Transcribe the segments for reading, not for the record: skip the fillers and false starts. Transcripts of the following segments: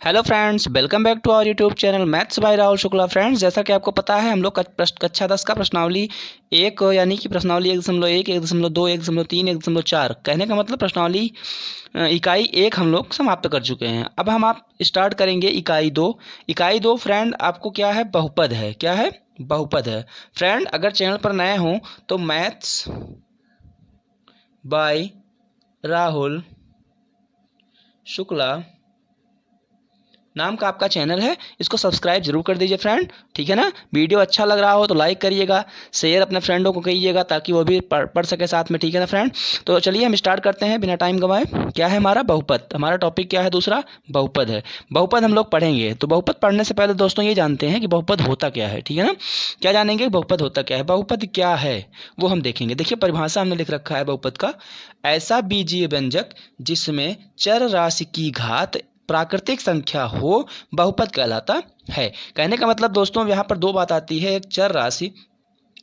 Hello friends, welcome back to our YouTube channel maths by Rahul Shukla. Friends, जैसा कि आपको पता है हम लोग कक्षा 10 का प्रश्नावली एक यानी कि प्रश्नावली 1.1, 1.2, 1.3, 1.4 कहने का मतलब प्रश्नावली इकाई 1 हम लोग समाप्त कर चुके हैं। अब हम आप स्टार्ट करेंगे इकाई 2। इकाई 2 फ्रेंड आपको क्या है, बहुपद है। क्या है? बहुपद है। फ्रेंड, अगर चैनल पर नए हों तो मैथ्स बाय राहुल शुक्ला नाम का आपका चैनल है, इसको सब्सक्राइब जरूर कर दीजिए फ्रेंड। ठीक है ना? वीडियो अच्छा लग रहा हो तो लाइक करिएगा, शेयर अपने फ्रेंडों को कहिएगा ताकि वो भी पढ़ सके साथ में। ठीक है ना फ्रेंड? तो चलिए हम स्टार्ट करते हैं बिना टाइम गंवाए। क्या है हमारा? बहुपद। हमारा टॉपिक क्या है? दूसरा बहुपद है। बहुपद हम लोग पढ़ेंगे। तो बहुपद पढ़ने से पहले दोस्तों ये जानते हैं कि बहुपद होता क्या है। ठीक है ना? क्या जानेंगे? बहुपद होता क्या है, बहुपद क्या है वो हम देखेंगे। देखिए, परिभाषा हमने लिख रखा है बहुपद का, ऐसा बीजीय व्यंजक जिसमें चर राशि की घात प्राकृतिक संख्या हो बहुपद कहलाता है। कहने का मतलब दोस्तों यहाँ पर दो बात आती है, एक चर राशि,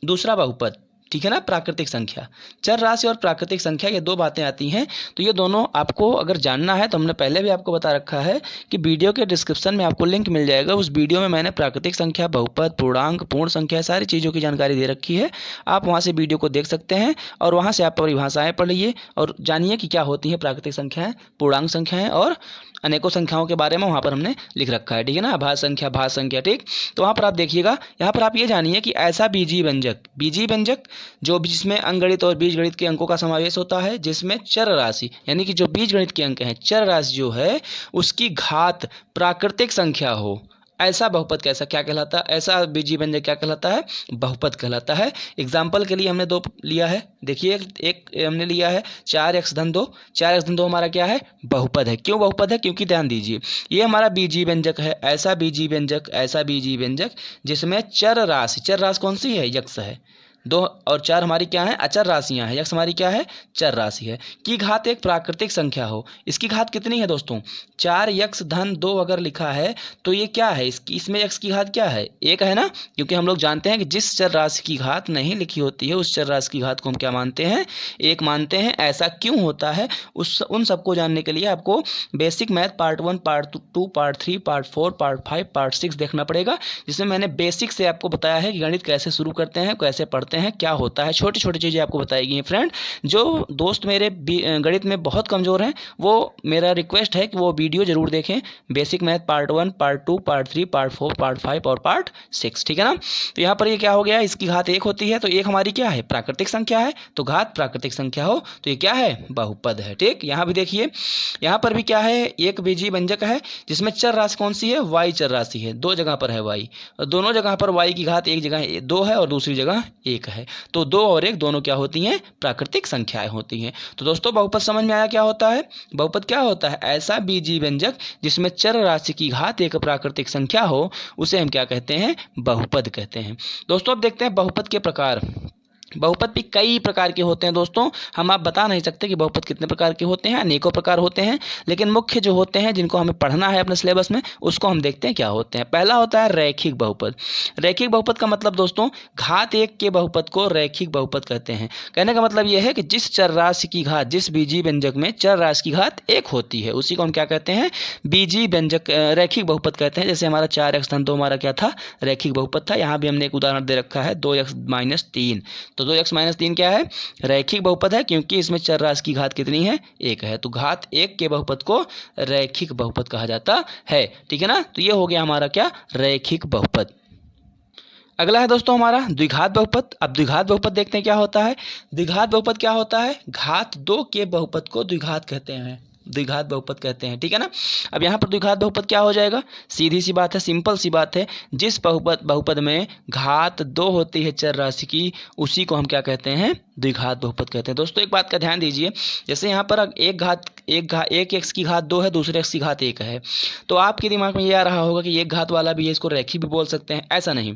दूसरा बहुपद। ठीक है ना? प्राकृतिक संख्या, चर राशि और प्राकृतिक संख्या, ये दो बातें आती हैं। तो ये दोनों आपको अगर जानना है तो हमने पहले भी आपको बता रखा है कि वीडियो के डिस्क्रिप्शन में आपको लिंक मिल जाएगा। उस वीडियो में मैंने प्राकृतिक संख्या, बहुपद, पूर्णांक, पूर्ण संख्या, सारी चीज़ों की जानकारी दे रखी है। आप वहाँ से वीडियो को देख सकते हैं और वहाँ से आप परिभाषाएँ पढ़िए और जानिए कि क्या होती हैं प्राकृतिक संख्याएँ, पूर्णांक संख्याएँ और अनेकों संख्याओं के बारे में वहाँ पर हमने लिख रखा है। ठीक है ना? भाज्य संख्या, भाज्य संख्या। ठीक, तो वहाँ पर आप देखिएगा। यहाँ पर आप ये जानिए कि ऐसा बीजीय व्यंजक जो जिसमें अंकगणित और बीजगणित के अंकों का समावेश होता है, जिसमें चर राशि यानी कि जो बीजगणित के अंक हैं, चर राशि जो है उसकी घात प्राकृतिक संख्या हो, ऐसा बहुपद कैसा क्या कहलाता है? ऐसा बीजीय व्यंजक क्या कहलाता है? बहुपद कहलाता है। एग्जाम्पल के लिए हमने दो लिया है। देखिए, एक हमने लिया है 4x-2। 4x-2 हमारा क्या है? बहुपद है। क्यों बहुपद है? क्योंकि ध्यान दीजिए, ये हमारा बीजीय व्यंजक है। ऐसा बीजीय व्यंजक जिसमें चर राशि कौन सी है? यक्ष है। 2 और 4 हमारी क्या है? अचर राशियां हैं। यक्ष हमारी क्या है? चर राशि है। की घात एक प्राकृतिक संख्या हो। इसकी घात कितनी है दोस्तों? 4x-2 अगर लिखा है तो ये क्या है? इसमें यक्ष की घात क्या है? 1 है ना? क्योंकि हम लोग जानते हैं कि जिस चर राशि की घात नहीं लिखी होती है उस चर राशि की घात को हम क्या मानते हैं? 1 मानते हैं। ऐसा क्यों होता है उन सबको जानने के लिए आपको basic math part 1, part 2, part 3, part 4, part 5, part 6 देखना पड़ेगा, जिसमें मैंने बेसिक से आपको बताया है कि गणित कैसे शुरू करते हैं, कैसे पढ़ते हैं, क्या होता है। छोटी छोटी चीज़ें आपको बताई गई हैं फ्रेंड। जो दोस्त मेरे गणित में बहुत कमज़ोर हैं, वो मेरा रिक्वेस्ट है कि वो वीडियो जरूर देखें। Basic math part 1, part 2, part 3, part 4, part 5 और पार्ट 6। ठीक है ना? तो यहाँ पर ये क्या हो गया? इसकी घात 1 होती है, तो 1 हमारी क्या है? प्राकृतिक संख्या है। तो घात प्राकृतिक संख्या हो तो ये क्या है? बहुपद है। ठीक, यहाँ भी देखिए, यहाँ पर भी क्या है? एक बीजीय व्यंजक है जिसमें चर राशि कौन सी है? वाई चर राशि है। 2 जगह पर है वाई, और दोनों जगह पर वाई की घात एक जगह 2 है और दूसरी जगह 1 है। तो 2 और 1 दोनों क्या होती हैं? प्राकृतिक संख्याएं होती हैं। तो दोस्तों, बहुपद समझ में आया क्या होता है? बहुपद क्या होता है? ऐसा बीजीय व्यंजक जिसमें चर राशि की घात एक प्राकृतिक संख्या हो, उसे हम क्या कहते हैं? बहुपद कहते हैं। दोस्तों, अब देखते हैं बहुपद के प्रकार। बहुपद भी कई प्रकार के होते हैं दोस्तों। हम आप बता नहीं सकते कि बहुपद कितने प्रकार के होते हैं, अनेकों प्रकार होते हैं, लेकिन मुख्य जो होते हैं जिनको हमें पढ़ना है अपने सिलेबस में, उसको हम देखते हैं क्या होते हैं। पहला होता है रैखिक बहुपद। रैखिक बहुपद का मतलब दोस्तों, घात 1 के बहुपद को रैखिक बहुपद कहते हैं। कहने का मतलब यह है कि जिस चर राशि की घात, जिस बीजीय व्यंजक में चर राशि की घात 1 होती है, उसी को हम क्या कहते हैं? बीजीय व्यंजक, रैखिक बहुपद कहते हैं। जैसे हमारा 4x-2 हमारा क्या था? रैखिक बहुपद था। यहाँ भी हमने एक उदाहरण दे रखा है 2x-3। तो 2x-3 क्या है? रैखिक बहुपद है, क्योंकि इसमें चर राशि की घात कितनी है? 1 है। तो घात 1 के बहुपद को रैखिक बहुपद कहा जाता है। ठीक है ना? तो ये हो गया हमारा क्या? रैखिक बहुपद। अगला है दोस्तों हमारा द्विघात बहुपद। अब द्विघात बहुपद देखते हैं क्या होता है। द्विघात बहुपद क्या होता है? घात 2 के बहुपद को द्विघात कहते हैं, द्विघात बहुपद कहते हैं। ठीक है ना? अब यहाँ पर द्विघात बहुपद क्या हो जाएगा? सीधी सी बात है, सिंपल सी बात है। जिस बहुपद में घात 2 होती है चर राशि की, उसी को हम क्या कहते हैं? द्विघात बहुपद कहते हैं। दोस्तों, एक बात का ध्यान दीजिए, जैसे यहाँ पर एक एक्स की घात 2 है, दूसरे एक्स की घात 1 है, तो आपके दिमाग में ये आ रहा होगा कि एक घात वाला भी है, इसको रैखिक भी बोल सकते हैं। ऐसा नहीं,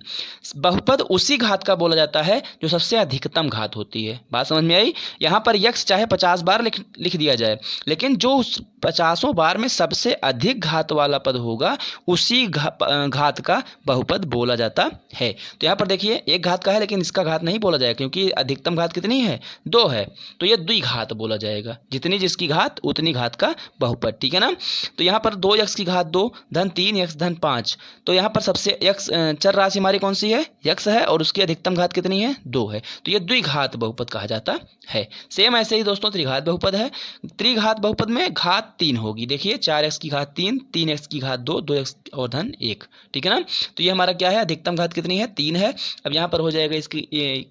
बहुपद उसी घात का बोला जाता है जो सबसे अधिकतम घात होती है। बात समझ में आई? यहाँ पर यक्स चाहे 50 बार लिख दिया जाए, लेकिन जो उस 50 बार में सबसे अधिक घात वाला पद होगा, उसी घात का बहुपद बोला जाता है। तो यहाँ पर देखिए, एक घात का है लेकिन इसका घात नहीं बोला जाएगा, क्योंकि अधिकतम घात कितनी कितनी है, 2 है, तो ये द्विघात बोला जाएगा। जितनी जिसकी घात उतनी घात का बहुपद, ठीक है ना। तो यहाँ पर 2x की घात 2 धन 3x धन 5, तो यहाँ पर सबसे x चर राशि हमारी कौन सी है, x है, और उसकी अधिकतम घात कितनी है, 2 है, तो ये द्विघात बहुपद कहा जाता है। सेम ऐसे ही दोस्तों त्रिघात बहुपद है। त्रिघात बहुपद में घात 3 होगी, देखिए 4x की घात 3, 3x की घात 2, 2x और धन 1, ठीक है ना। तो ये हमारा क्या है, अधिकतम घात कितनी है, 3 है। अब यहाँ पर हो जाएगा इसकी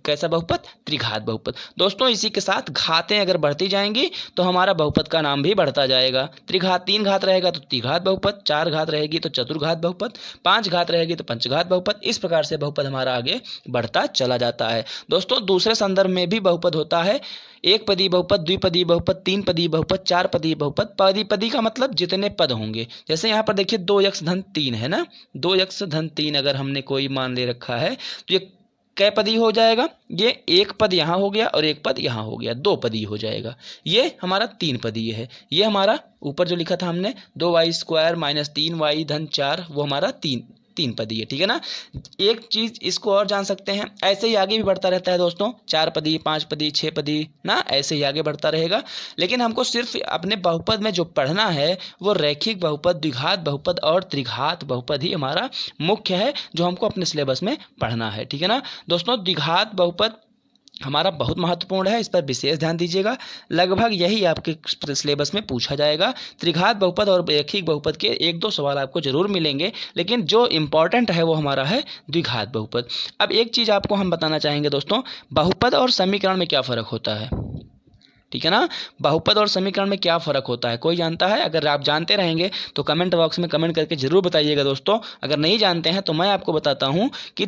कैसा बहुपद, त्रिघात बहुपद। दोस्तों इसी के साथ घातें अगर बढ़ती जाएंगी तो हमारा बहुपद का नाम भी बढ़ता जाएगा। त्रिघात 3 घात रहेगा तो त्रिघात बहुपद, 4 घात रहेगी तो चतुर्घात बहुपद, 5 घात रहेगी तो पंचघात बहुपद। इस प्रकार से बहुपद हमारा आगे बढ़ता चला जाता है। दोस्तों दूसरे संदर्भ में भी बहुपद होता है, एक पदी बहुपद, द्विपदी बहुपद, तीन पदी बहुपद, चार पदी बहुपद। पदी पदी का मतलब जितने पद होंगे। जैसे यहाँ पर देखिए 2x धन 3 है ना, 2x धन 3 अगर हमने कोई मान ले रखा है तो ये कै पदी हो जाएगा, ये एक पद यहाँ हो गया और एक पद यहाँ हो गया, 2 पदी हो जाएगा। ये हमारा 3 पदी है। ये हमारा ऊपर जो लिखा था हमने 2y² माइनस 3y धन 4, वो हमारा तीन पदी है, ठीक है ना। एक चीज इसको और जान सकते हैं, ऐसे ही आगे भी बढ़ता रहता है दोस्तों, 4 पदी, 5 पदी, 6 पदी ना, ऐसे ही आगे बढ़ता रहेगा। लेकिन हमको सिर्फ अपने बहुपद में जो पढ़ना है वो रैखिक बहुपद, द्विघात बहुपद और त्रिघात बहुपद ही हमारा मुख्य है, जो हमको अपने सिलेबस में पढ़ना है, ठीक है ना। दोस्तों द्विघात बहुपद हमारा बहुत महत्वपूर्ण है, इस पर विशेष ध्यान दीजिएगा। लगभग यही आपके सिलेबस में पूछा जाएगा। त्रिघात बहुपद और रैखिक बहुपद के 1-2 सवाल आपको जरूर मिलेंगे, लेकिन जो इम्पॉर्टेंट है वो हमारा है द्विघात बहुपद। अब एक चीज़ आपको हम बताना चाहेंगे दोस्तों, बहुपद और समीकरण में क्या फ़र्क होता है, ठीक है ना। बहुपद और समीकरण में क्या फ़र्क होता है, कोई जानता है? अगर आप जानते रहेंगे तो कमेंट बॉक्स में कमेंट करके ज़रूर बताइएगा दोस्तों। अगर नहीं जानते हैं तो मैं आपको बताता हूं कि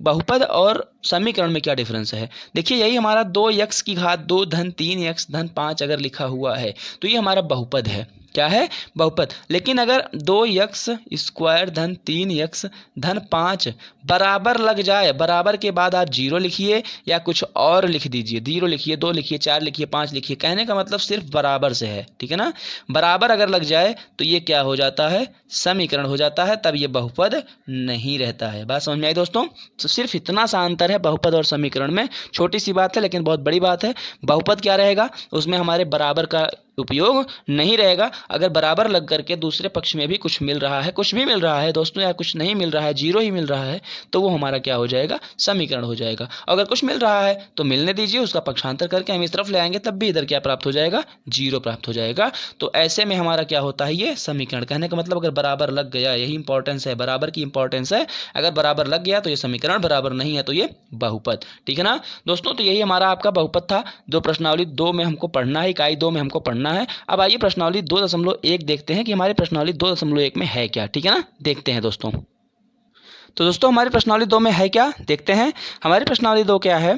बहुपद और समीकरण में क्या डिफरेंस है। देखिए यही हमारा 2x की घात 2 धन 3x धन 5 अगर लिखा हुआ है तो ये हमारा बहुपद है। क्या है, बहुपद। लेकिन अगर 2x² धन 3x धन 5 बराबर लग जाए, बराबर के बाद आप 0 लिखिए या कुछ और लिख दीजिए, 0 लिखिए, 2 लिखिए, 4 लिखिए, 5 लिखिए, कहने का मतलब सिर्फ बराबर से है, ठीक है ना। बराबर अगर लग जाए तो ये क्या हो जाता है, समीकरण हो जाता है, तब ये बहुपद नहीं रहता है। बात समझ में आई दोस्तों। तो सिर्फ इतना सा अंतर है बहुपद और समीकरण में, छोटी सी बात है लेकिन बहुत बड़ी बात है। बहुपद क्या रहेगा, उसमें हमारे बराबर का उपयोग नहीं रहेगा। अगर बराबर लग करके दूसरे पक्ष में भी कुछ मिल रहा है, कुछ भी मिल रहा है दोस्तों, या कुछ नहीं मिल रहा है, 0 ही मिल रहा है, तो वो हमारा क्या हो जाएगा, समीकरण हो जाएगा। अगर कुछ मिल रहा है तो मिलने दीजिए, उसका पक्षांतर करके हम इस तरफ ले आएंगे, तब भी इधर क्या प्राप्त हो जाएगा, 0 प्राप्त हो जाएगा। तो ऐसे में हमारा क्या होता है, ये समीकरण। कहने का मतलब अगर बराबर लग गया, यही इंपॉर्टेंस है, बराबर की इंपॉर्टेंस है। अगर बराबर लग गया तो ये समीकरण, बराबर नहीं है तो ये बहुपद, ठीक है ना दोस्तों। तो यही हमारा आपका बहुपद था, जो प्रश्नावली 2 में हमको पढ़ना है, इकाई 2 में हमको पढ़ना है। अब आइए प्रश्नावली 2.1 देखते हैं कि हमारी प्रश्नावली 2.1 में है क्या, ठीक है ना। देखते हैं दोस्तों। तो दोस्तों हमारी प्रश्नावली 2 में है क्या, देखते हैं। हमारी प्रश्नावली 2 क्या है,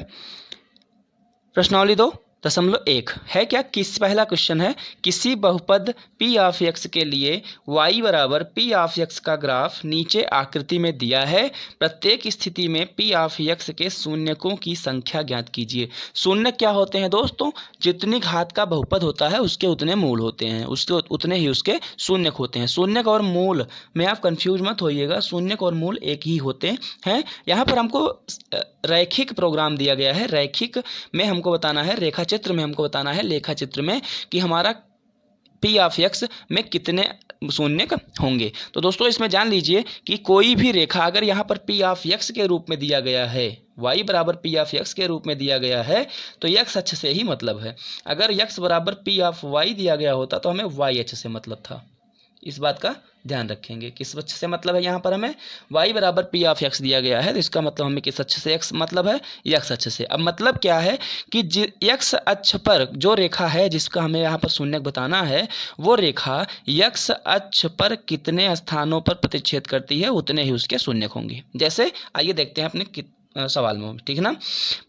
प्रश्नावली 2.1 है क्या। पहला क्वेश्चन है, किसी बहुपद p ऑफ x के लिए y बराबर p ऑफ x का ग्राफ नीचे आकृति में दिया है। प्रत्येक स्थिति में p ऑफ x के शून्यकों की संख्या ज्ञात कीजिए। शून्य क्या होते हैं दोस्तों, जितनी घात का बहुपद होता है उसके उतने मूल होते हैं, उसके उतने ही उसके शून्यक होते हैं। शून्यक और मूल में आप कंफ्यूज मत होइएगा, शून्यक और मूल एक ही होते हैं। यहाँ पर हमको रैखिक प्रोग्राम दिया गया है, रैखिक में हमको बताना है, रेखा चित्र में हमको बताना है, लेखा चित्र में, कि हमारा p ऑफ x में कितने शून्यक होंगे। तो दोस्तों इसमें जान लीजिए कि कोई भी रेखा अगर यहाँ पर p ऑफ x के रूप में दिया गया है, y बराबर p ऑफ x के रूप में दिया गया है, तो x अक्ष से ही मतलब है। अगर x बराबर p ऑफ y दिया गया होता तो हमें y अक्ष से मतलब था। इस बात का ध्यान रखेंगे, किस अक्ष से मतलब है, यहाँ पर हमें y बराबर p ऑफ x दिया गया है, तो इसका मतलब हमें किस अक्ष से x मतलब है, x अक्ष से। अब मतलब क्या है कि x अक्ष पर जो रेखा है जिसका हमें यहाँ पर शून्यक बताना है, वो रेखा x अक्ष पर कितने स्थानों पर प्रतिच्छेद करती है उतने ही उसके शून्यक होंगे। जैसे आइए देखते हैं अपने सवाल में, ठीक है ना।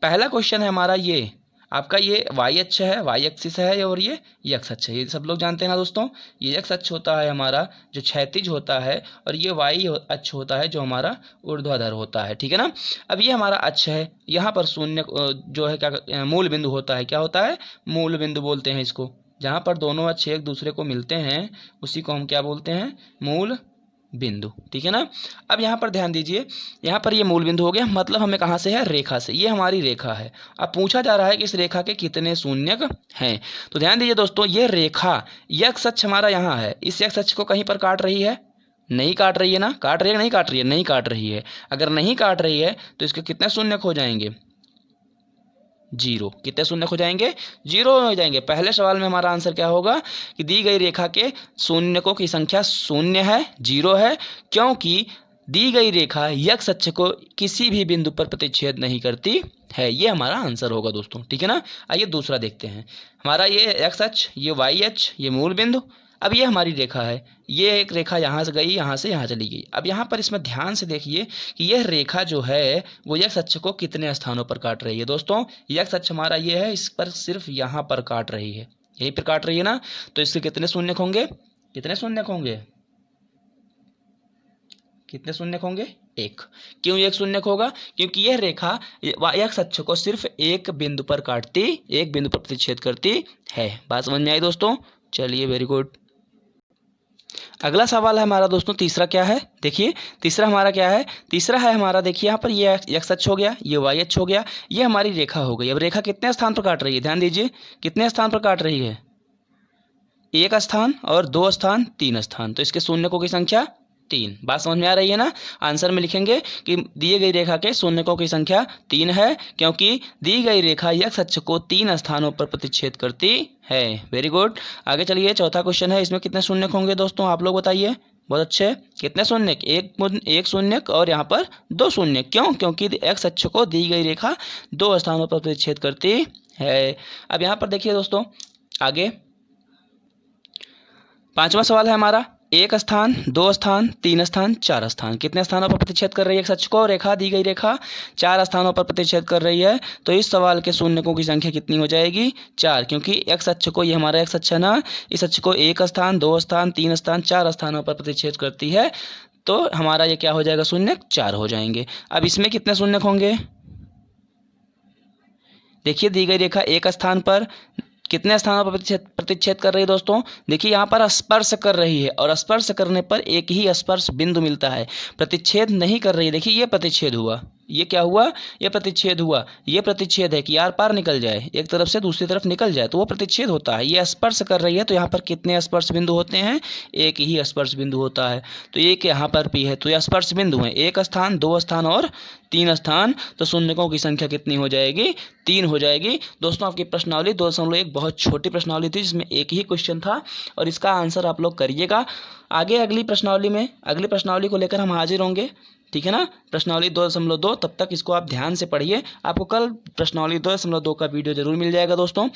पहला क्वेश्चन है हमारा ये आपका, ये y अक्ष है, y एक्सिस है, और ये x अक्ष है। ये सब लोग जानते हैं ना दोस्तों। ये x अक्ष होता है हमारा जो क्षैतिज होता है, और ये y अक्ष होता है जो हमारा ऊर्ध्वाधर होता है, ठीक है ना। अब ये हमारा अक्ष है, यहाँ पर शून्य जो है क्या मूल बिंदु होता है, क्या होता है, मूल बिंदु बोलते हैं इसको। जहाँ पर दोनों अक्ष एक दूसरे को मिलते हैं उसी को हम क्या बोलते हैं, मूल बिंदु, ठीक है ना। अब यहाँ पर ध्यान दीजिए, यहाँ पर ये मूल बिंदु हो गया, मतलब हमें कहाँ से है, रेखा से, ये हमारी रेखा है। अब पूछा जा रहा है कि इस रेखा के कितने शून्यक हैं। तो ध्यान दीजिए दोस्तों, ये रेखा एक्स अक्ष हमारा यहाँ है, इस एक्स अक्ष को कहीं पर काट रही है, नहीं काट रही है ना, काट रही है नहीं काट रही है, नहीं काट रही है। अगर नहीं काट रही है तो इसके कितने शून्यक हो जाएंगे, 0। कितने शून्यक हो जाएंगे, 0 हो जाएंगे। पहले सवाल में हमारा आंसर क्या होगा कि दी गई रेखा के शून्यकों की संख्या शून्य है, 0 है, क्योंकि दी गई रेखा एक्स अक्ष को किसी भी बिंदु पर प्रतिच्छेद नहीं करती है। ये हमारा आंसर होगा दोस्तों, ठीक है ना। आइए दूसरा देखते हैं। हमारा ये एक्स अक्ष, ये वाई अक्ष, ये मूल बिंदु, अब ये हमारी रेखा है, ये एक रेखा यहाँ से गई, यहाँ से यहाँ चली गई। अब यहाँ पर इसमें ध्यान से देखिए कि यह रेखा जो है वो एक्स अक्ष को कितने स्थानों पर काट रही है। दोस्तों एक्स अक्ष हमारा ये है, इस पर सिर्फ यहाँ पर काट रही है, यहीं पर काट रही है ना, तो इसके कितने शून्यक होंगे, कितने शून्यक होंगे, कितने शून्यक होंगे, 1। क्यों 1 शून्यक होगा, क्योंकि यह रेखा एक्स अक्ष को सिर्फ एक बिंदु पर काटती, एक बिंदु पर प्रतिच्छेद करती है। बात समझ में आई दोस्तों, चलिए वेरी गुड। अगला सवाल है हमारा दोस्तों, तीसरा क्या है, देखिए तीसरा हमारा क्या है, तीसरा है हमारा, देखिए यहाँ पर ये एक्स अक्ष हो गया, ये वाई अक्ष हो गया, ये हमारी रेखा हो गई। अब रेखा कितने स्थान पर काट रही है, ध्यान दीजिए कितने स्थान पर काट रही है, 1 स्थान और 2 स्थान, 3 स्थान, तो इसके शून्यकों की संख्या 3। बात समझ में आ रही है ना। आंसर में लिखेंगे कि दिए गई रेखा के शून्यकों की संख्या 3 है, क्योंकि दी गई रेखा एक्स अक्ष को 3 स्थानों पर प्रतिच्छेद करती है। Very good. आगे चलिए, चौथा क्वेश्चन है, इसमें कितने शून्यक होंगे दोस्तों, आप लोग बताइए। बहुत अच्छे, कितने शून्यक, एक शून्यक और यहाँ पर 2 शून्यक। क्यों, क्योंकि एक्स अक्ष को दी गई रेखा 2 स्थानों पर प्रतिच्छेद करती है। अब यहाँ पर देखिए दोस्तों, आगे पांचवा सवाल है हमारा, 1 स्थान, 2 स्थान, 3 स्थान, 4 स्थान, कितने स्थानों पर प्रतिच्छेद कर रही है एक्स अक्ष को रेखा, दी गई रेखा 4 स्थानों पर प्रतिच्छेद कर रही है। तो इस सवाल के शून्यकों की संख्या कितनी हो जाएगी, 4, क्योंकि एक्स अक्ष को, ये हमारा एक्स अक्ष है ना, इस अक्ष को 1 स्थान, 2 स्थान, 3 स्थान, 4 स्थानों पर प्रतिच्छेद करती है, तो हमारा ये क्या हो जाएगा, शून्यक 4 हो जाएंगे। अब इसमें कितने शून्यक होंगे, देखिए दी गई रेखा 1 स्थान पर कितने स्थानों पर प्रतिच्छेद कर रही है दोस्तों, देखिए यहाँ पर स्पर्श कर रही है, और स्पर्श करने पर एक ही स्पर्श बिंदु मिलता है, प्रतिच्छेद नहीं कर रही है। देखिए ये प्रतिच्छेद हुआ, ये क्या हुआ, ये प्रतिच्छेद हुआ, ये प्रतिच्छेद है कि आर पार निकल जाए, एक तरफ से दूसरी तरफ निकल जाए, तो वो प्रतिच्छेद होता है। ये स्पर्श कर रही है, तो यहाँ पर कितने स्पर्श बिंदु होते हैं, एक ही स्पर्श बिंदु होता है, तो एक यहाँ पर भी है, तो ये स्पर्श बिंदु है, 1 स्थान, 2 स्थान और 3 स्थान, तो शून्यकों की संख्या कितनी हो जाएगी, 3 हो जाएगी। दोस्तों आपकी प्रश्नावली 2.1 बहुत छोटी प्रश्नावली थी, जिसमें एक ही क्वेश्चन था, और इसका आंसर आप लोग करिएगा। आगे अगली प्रश्नावली को लेकर हम हाजिर होंगे, ठीक है ना। प्रश्नावली 2.2, तब तक इसको आप ध्यान से पढ़िए, आपको कल प्रश्नावली 2.2 का वीडियो जरूर मिल जाएगा। दोस्तों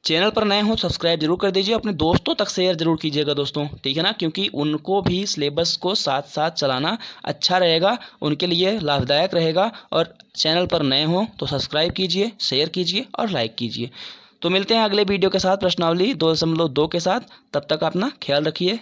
चैनल पर नए हो सब्सक्राइब जरूर कर दीजिए, अपने दोस्तों तक शेयर जरूर कीजिएगा दोस्तों, ठीक है ना, क्योंकि उनको भी सिलेबस को साथ साथ चलाना अच्छा रहेगा, उनके लिए लाभदायक रहेगा। और चैनल पर नए हो तो सब्सक्राइब कीजिए, शेयर कीजिए और लाइक कीजिए। तो मिलते हैं अगले वीडियो के साथ प्रश्नावली 2.2 के साथ, तब तक अपना ख्याल रखिए।